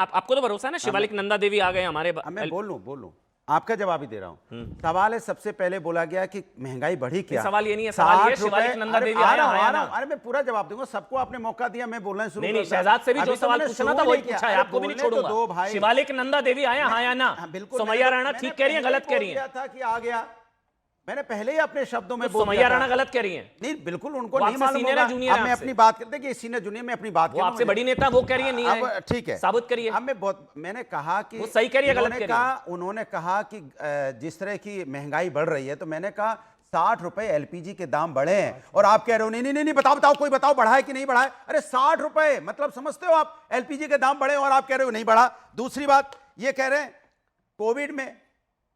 आपको तो भरोसा है ना, शिवालिक नंदा देवी आ गए हमारे। मैं बोलूं आपका जवाब ही दे रहा हूं। सवाल है, सबसे पहले बोला गया कि महंगाई बढ़ी क्या? सवाल ये नहीं है, सवाल ये शिवालिक नंदा देवी आया ना। अरे मैं पूरा जवाब दूंगा, सबको आपने मौका दिया, मैं बोलना शुरू। नहीं, शहजाद से भी जो सवाल पूछना था वही पूछा है, आपको भी नहीं छोड़ूंगा। शिवालिक नंदा देवी आया हाँ या ना? सुमैया राणा ठीक कह रही है, गलत कह रही है? था कि आ गया, मैंने पहले ही अपने शब्दों में बोल दिया। सुमैया राणा गलत कह रही है? नहीं, बिल्कुल उनको नहीं मालूम होगा। अब मैं अपनी बात करते कि सीनियर जूनियर में अपनी बात वो आपसे बड़ी नेता, वो कह रही है नहीं है, ठीक है, साबित करिए। अब मैंने कहा कि वो सही कह रही है, गलत कह रही है? उन्होंने कहा कि जिस तरह की महंगाई बढ़ रही है, तो मैंने कहा 60 रुपए एलपीजी के दाम बढ़े हैं, और आप कह रहे हो नहीं नहीं नहीं, बताओ कोई बताओ बढ़ा है कि नहीं बढ़ा है? अरे 60 रुपए मतलब समझते हो आप, एलपीजी के दाम बढ़े और आप कह रहे हो नहीं बढ़ा। दूसरी बात ये कह रहे हैं कोविड में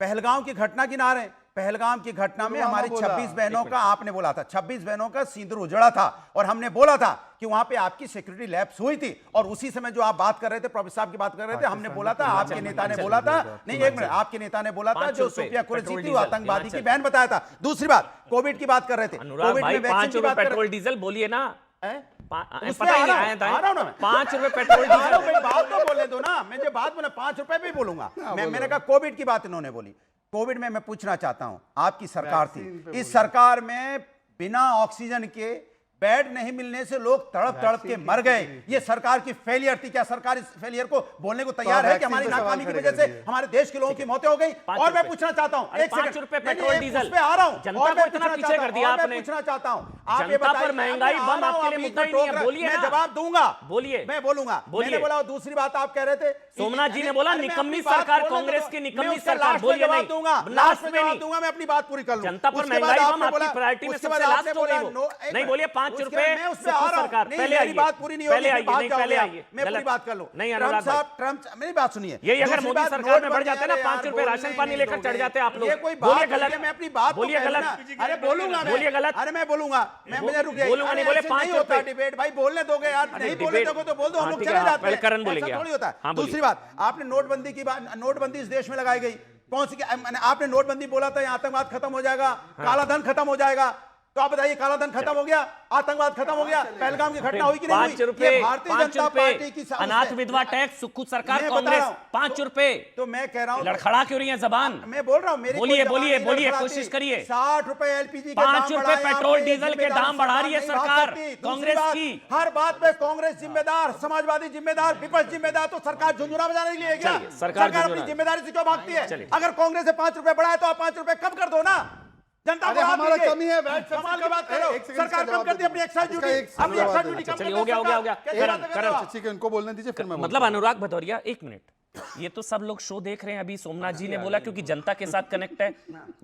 पहलगांव की घटना गिना रहे हैं। पहलगाम की घटना में हमारी 26 बहनों का, आपने बोला था 26 बहनों का सिंदूर उजड़ा था, और हमने बोला था कि वहां पे आपकी सिक्योरिटी लैप्स हुई थी, और उसी समय जो आप बात कर रहे थे, प्रोफेसर साहब की बात कर रहे थे, हमने बोला था, आपके नेता ने बोला था, नहीं एक मिनट, आपके नेता ने बोला था जो सुफिया कुरैशी थी वो आतंकवादी की बहन बताया था। दूसरी बात, कोविड की बात कर रहे थे, कोविड में वैक्सीन की बात कर रहे थे। पेट्रोल डीजल बोलिए ना, पता ही नहीं आया था। 5 रुपए पेट्रोल डीजल, बात तो बोले दो ना, मैं जो बात बोला 5 रुपए भी बोलूंगा। मैंने कहा कोविड की बात इन्होंने बोली। कोविड में मैं पूछना चाहता हूं, आपकी सरकार थी, इस सरकार में बिना ऑक्सीजन के बेड नहीं मिलने से लोग तड़प के मर गए। ये सरकार की फेलियर थी। क्या सरकार इस फेलियर को बोलने को तैयार है कि हमारी नाकामी की वजह से हमारे देश के लोगों की मौतें हो गई? और मैं पूछना चाहता हूं, 5 रुपए पेट्रोल डीजल पे आ रहा हूं, जनता को इतना पीछे कर दिया आपने। पूछना चाहता हूं, आप ये बताइए, महंगाई बम आपके लिए मुद्दा ही नहीं है, बोलिए ना। जवाब दूंगा, बोलिए, मैं बोलूंगा। मैंने बोला, दूसरी बात आप कह रहे थे, सोमनाथ जी ने बोला निकम्मी सरकार, कांग्रेस की निकम्मी सरकार। बोलिए नहीं, दूंगा, लास्ट में जवाब दूंगा, मैं अपनी बात पूरी कर लूं। जनता पर महंगाई बम आपकी प्रायोरिटी में सबसे लास्ट हो गई वो। नहीं बोलिए 5 रुपए सरकार, पहले आइए, बात पूरी नहीं होगी, पहले आइए, पहले आइए, मैं पूरी बात कर लूं। नहीं अनुराग साहब, ट्रम्प, मेरी बात सुनिए, ये अगर मोदी सरकार में बढ़ जाते हैं ना 5 रुपए राशन पानी लेकर चढ़ जाते हैं आप लोग। बोलिए गलत, मैं अपनी बात बोलिए गलत, अरे बोलूंगा, बोलिए गलत, अरे मैं बोलूंगा, मैं रुक गया, बोलूंगा नहीं, बोले 5 रुपए डिबेट भाई बोलने दोगे यार, नहीं बोलने दोगे तो बोल दो, हम लोग चले जाते हैं, करण बोलेंगे, थोड़ी होता है। दूसरी बात, आपने नोटबंदी की बात, नोटबंदी इस देश में लगाई गई, कौन सी? आपने नोटबंदी बोला था आतंकवाद खत्म हो जाएगा, काला धन खत्म हो जाएगा, तो आप बताइए काला धन खत्म हो गया, आतंकवाद खत्म हो गया, पहलगाम की घटना हुई कि नहीं हुई? 5 रुपए, भारतीय जनता पार्टी की अनाथ विधवा टैक्स, सुक्खू सरकार, कांग्रेस 5 रुपए। तो मैं कह रहा हूं, लड़खड़ा क्यों रही है जबान? मैं बोल रहा हूं, मेरी बोलिए बोलिए बोलिए, कोशिश करिए। 60 रुपए एलपीजी के 5 रुपए पेट्रोल डीजल के दाम बढ़ा रही है सरकार, कांग्रेस की। हर बात पे कांग्रेस जिम्मेदार, समाजवादी जिम्मेदार, विपक्ष जिम्मेदार, तो सरकार झुंझुना बजाने के लिए क्या? सरकार अपनी जिम्मेदारी से क्यों भागती है? अगर कांग्रेस ने 5 रुपए बढ़ाए तो आप 5 रुपए कम कर दो ना, जनता को हमारा कमी है। कमाल की बात करो, सरकार कम कर दी अपनी एक्साइज ड्यूटी, अपनी एक्साइज ड्यूटी कम कर दी। हो गया करण, ठीक है, उनको बोलने दीजिए, फिर मैं मतलब अनुराग भदौरिया 1 मिनट, ये तो सब लोग शो देख रहे हैं अभी। सोमनाथ जी ने बोला क्योंकि जनता के साथ कनेक्ट है,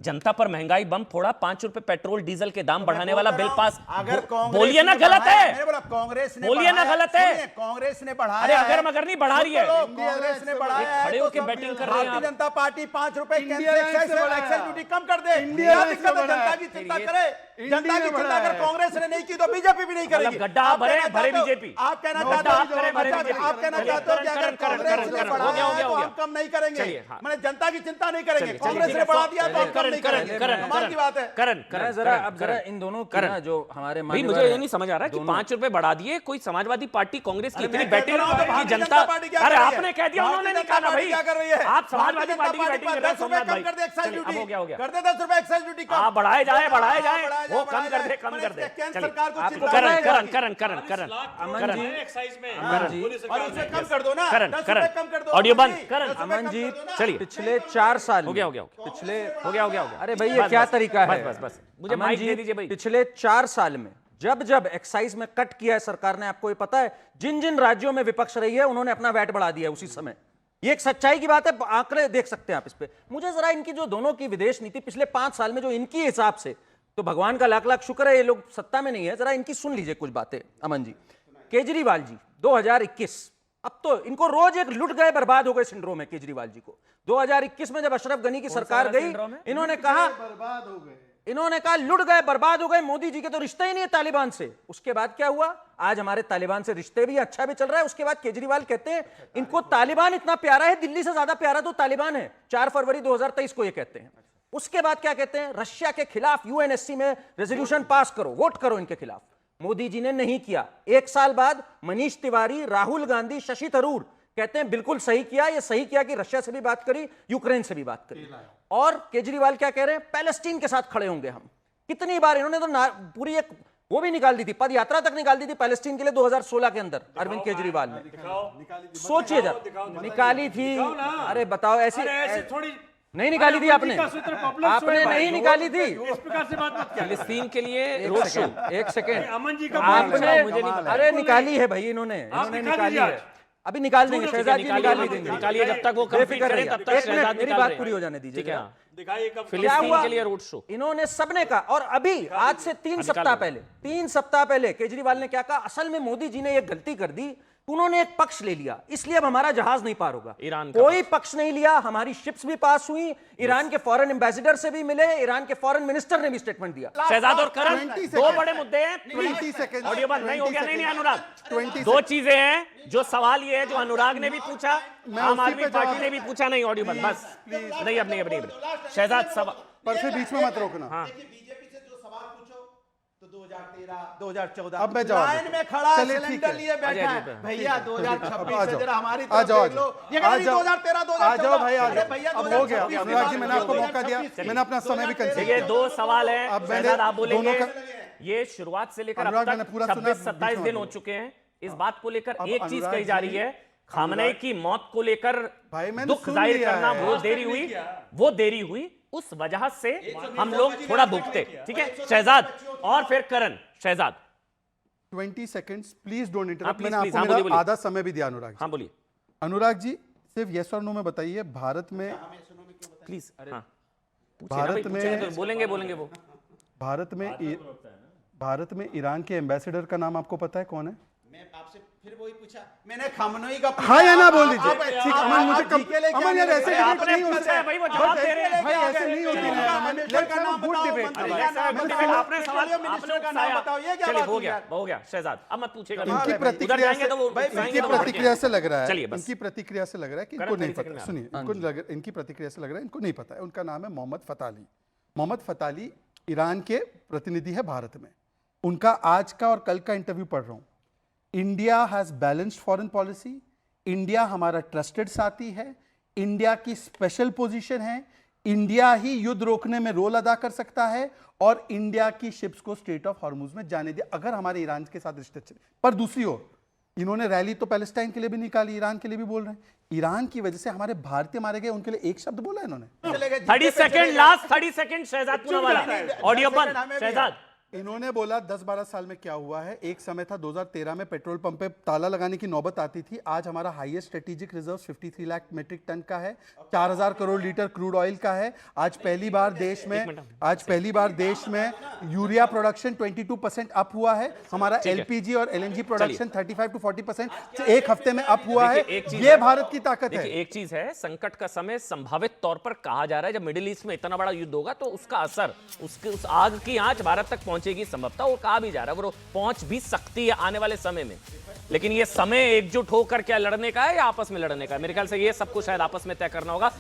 जनता पर महंगाई बम फोड़ा, 5 रुपए पेट्रोल डीजल के दाम बढ़ाने वाला बिल पास। अगर बोलिए ना गलत है, मैंने बोला कांग्रेस ने, बोलिए ना गलत है, कांग्रेस ने बढ़ाया। अरे अगर मगर नहीं बढ़ा रही है, कांग्रेस ने बढ़ाया, खड़े होकर बैटिंग कर रहे हैं। भारतीय जनता पार्टी 5 रुपए एक्साइज ड्यूटी कम कर दे। जनता की चिंता करे, जनता की चिंता अगर कांग्रेस ने नहीं की तो बीजेपी भी नहीं करेगी। गड्ढा भरे भरे बीजेपी, आप कहना चाहते हो कि अगर कांग्रेस ने बढ़ाया तो हम कम नहीं करेंगे, मैंने जनता की चिंता नहीं करेंगे, कांग्रेस ने बढ़ा दिया तो हम कम नहीं करेंगे। कमाल की बात है। करण जरा इन दोनों की ना जो हमारे भाई, मुझे ये नहीं समझ आ रहा कि 5 रुपए बढ़ा दिए, कोई समाजवादी पार्टी कांग्रेस की इतनी बैटिंग की जनता। अरे आपने कह दिया, उन्होंने नहीं कहा भाई, क्या कर रही है? आप समाजवादी पार्टी की बैटिंग कर रहे हैं। सोमनाथ भाई कर दे एक्साइज ड्यूटी, हो गया कर दे 10 रुपए एक्साइज ड्यूटी कम, बढ़ाए जाए वो कम कर दे, कम कर दे। सरकार को करण अमन जी, और उसे कम कर दो ना, करण 10 रुपए कम कर दो। ऑडियो बंद। करण अमन जी, चलिए, पिछले 4 साल हो गया पिछले हो गया अरे भाई ये क्या तरीका है? बस मुझे माइक दे दीजिए भाई। पिछले 4 साल में जब एक्साइज में कट किया है सरकार ने, आपको ये पता है, जिन जिन राज्यों में विपक्ष रही है उन्होंने अपना वैट बढ़ा दिया उसी समय। ये एक सच्चाई की बात है, आंकड़े देख सकते हैं आप इस पे। मुझे जरा इनकी जो दोनों की विदेश नीति पिछले 5 साल में जो इनकी हिसाब से, तो भगवान का लाख लाख शुक्र है ये लोग सत्ता में नहीं है, जरा इनकी सुन लीजिए कुछ बातें। अमन जी, केजरीवाल जी 2021, अब तो इनको रोज एक लुट गए बर्बाद हो गए सिंड्रोम है केजरीवाल जी को। 2021 में जब अशरफ गनी की सरकार गई, इन्होंने कहा बर्बाद हो गए, इन्होंने कहा लुट गए बर्बाद हो गए, मोदी जी के तो रिश्ते ही नहीं है तालिबान से। उसके बाद क्या हुआ? आज हमारे तालिबान से रिश्ते भी अच्छा भी चल रहा है। उसके बाद केजरीवाल कहते हैं इनको तालिबान इतना प्यारा है, दिल्ली से ज्यादा प्यारा तो तालिबान है। 4 फरवरी 2023 को ये कहते हैं। उसके बाद क्या कहते हैं? रशिया के खिलाफ यूएनएससी में रेजोल्यूशन पास करो, वोट करो इनके खिलाफ। मोदी जी ने नहीं किया। 1 साल बाद मनीष तिवारी, राहुल गांधी, शशि थरूर कहते हैं बिल्कुल सही किया, ये सही किया कि रशिया से भी बात करी, यूक्रेन से भी बात करी। और केजरीवाल क्या कह रहे हैं, पैलेस्टीन के साथ खड़े होंगे हम। कितनी बार इन्होंने तो पूरी एक वो भी निकाल दी थी, पद यात्रा तक निकाल दी थी पैलेस्टीन के लिए 2016 के अंदर अरविंद केजरीवाल ने। सोचिए जब निकाली थी, अरे बताओ ऐसी थोड़ी नहीं निकाली थी आपने, आपने नहीं निकाली थी। इस प्रकार से बात मत किया। फिलिस्तीन के लिए रोड शो। एक सेकेंड, अमन जी का आपने मुझे नहीं पता। अरे निकाली है भाई, इन्होंने निकाली है, अभी निकाल देंगे शहजाद जी, निकाल भी देंगे। निकालिए, जब तक वो कंप्लीट करें तब तक एक शहजाद मिनट मेरी निकाल बात रहे पूरी हैं। हो जाने दीजिए। ठीक है, दिखाइए कब क्या फिलिस्तीन हुआ? के लिए रोड शो। इन्होंने सबने कहा, और अभी आज से 3 सप्ताह पहले, 3 सप्ताह पहले केजरीवाल ने क्या कहा, असल में मोदी जी ने ये गलती कर दी, उन्होंने एक पक्ष ले लिया, इसलिए अब हमारा जहाज नहीं पार होगा। ईरान का कोई पक्ष नहीं लिया, हमारी शिप्स भी पास हुई, ईरान के फॉरेन एम्बेसडर से भी मिले, ईरान के फॉरेन मिनिस्टर ने भी स्टेटमेंट दिया। शहजाद और करण 20 दो सेकंड। बड़े मुद्दे हैं। 20 सेकंड। ऑडियो बंद नहीं हो गया, नहीं अनुराग 20 दो चीजें हैं। जो सवाल ये है जो अनुराग ने भी पूछा, मैं आम उसी आदमी पे पार्टी जवाब- ने भी पूछा, नहीं ऑडियो बंद बस नहीं, अब नहीं। शहजाद सवाल पर फिर बीच में मत रोकना। देखिए, बीजेपी से जो सवाल पूछो तो 2013, 2014 अब मैं जवाब लाइन देता में खड़ा है, चलिए, ठीक सिलेंडर है। लिए बैठा आ है जाइए, भैया। अब 2026 आ से जाओ। जरा हमारी आ तरफ जाओ, देख लो। ये आ कहते जाओ। 2013, 2014 आ जाओ भाई, आ अरे जाओ। भैया, अब हो गया, 2026 अनुराग जी, की मैंने बात आपको करो, मौका दिया, 2026 मैंने अपना समय भी कंसीडर देखिए, किया। दो सवाल है। अब मैंने शहजाद आप बोलेंगे, दोनों ये शुरुआत से लेकर अब अनुराग, तक मैंने पूरा सुना, 26-27 बीच में दिन मत हो बोलो। चुके हैं। इस बात को लेकर अब एक चीज अनुराग कही जा जी, रही है, खामनेई की मौत को लेकर भाई, मैंने दुख सुन जाहिर लिया करना है। वो देरी हुई, उस वजह से हम लोग थोड़ा भुगते। ठीक है शहजाद और फिर करण। शहजाद 20 सेकंड्स प्लीज डोंट हाँ, इंटरप्ट। please, मैंने please, आपको हाँ, मेरा बोलिए। आधा समय भी दिया अनुराग जी। हाँ बोलिए अनुराग जी, सिर्फ यस और नो में बताइए, भारत में प्लीज। हाँ भारत में बोलेंगे वो भारत में ईरान के एम्बेसडर का नाम आपको पता है कौन है? मैं आपसे फिर वही पूछा, मैंने खामनोई का पूछा। हाँ या ना बोल आप- दीजिए। आप- ठीक, आप- अमन आप मुझे जीके लेके अमन यार आगे ऐसे बढ़े। डिबेट आपने नहीं हो पूछा है सकता भाई, वो जवाब दे रहे हैं। भाई, ऐसे नहीं होती है। मिनिस्टर का नाम गुड बताओ, डिबेट मंत्री था का भाई। नाम मैंने बताओ, आपने सवाल मिनिस्टर का नाम बताओ, ये क्या चलिए बात हो हुई गया यार? हो गया शहजाद, अब मत पूछेगा। इनकी उधर प्रतिक्रिया जाएंगे तो वो से जाएंगे इनकी तो वो प्रतिक्रिया से लग रहा चलिए है, बस। इनकी प्रतिक्रिया से लग रहा है कि इनको करण, नहीं 30 सेकंड पता। में सुनिए, इनकी प्रतिक्रिया से लग रहा है इनको नहीं पता है। उनका नाम है मोहम्मद फताली। मोहम्मद फताली ईरान के प्रतिनिधि है भारत में। उनका आज का और कल का इंटरव्यू पढ़ रहा हूं। India has balanced foreign policy, India हमारा ट्रस्टेड साथी है, इंडिया की स्पेशल पोजीशन है, इंडिया ही युद्ध रोकने में रोल अदा कर सकता है और इंडिया की शिप्स को स्ट्रेट ऑफ हॉर्मुज में जाने दिया अगर हमारे ईरान के साथ रिश्ते चले। पर दूसरी ओर इन्होंने रैली तो पैलेस्टाइन के लिए भी निकाली, ईरान के लिए भी बोल रहे हैं। ईरान की वजह से हमारे भारतीय मारे गए, उनके लिए एक शब्द बोला है इन्होंने। 30 सेकंड, लास्ट 30 सेकंड शहजाद पूरा वाला। ऑडियो बंद शहजाद। इन्होंने बोला 10-12 साल में क्या हुआ है। एक समय था 2013 में पेट्रोल पंप पे ताला लगाने की नौबत आती थी। आज हमारा highest strategic reserve 53 lakh metric ton का है, 4000 करोड़ लीटर क्रूड ऑयल का है। आज पहली बार देश में यूरिया प्रोडक्शन 22% अप हुआ है। हमारा एलपीजी और एलएनजी प्रोडक्शन 35 to 40% एक हफ्ते में अप हुआ है। देखिए, एक चीज ये है। भारत की ताकत है। देखिए एक चीज है, संकट का समय संभावित तौर पर कहा जा रहा है, जब मिडिल ईस्ट में इतना बड़ा युद्ध होगा तो उसका असर, उसके उस आग की आंच भारत तक पहुंचेगी संभवतः, और कहा भी जा रहा है वो पहुंच भी सकती है आने वाले समय में। लेकिन ये समय एकजुट होकर क्या लड़ने का है या आपस में लड़ने का है? मेरे ख्याल से ये सबको शायद आपस में तय करना होगा।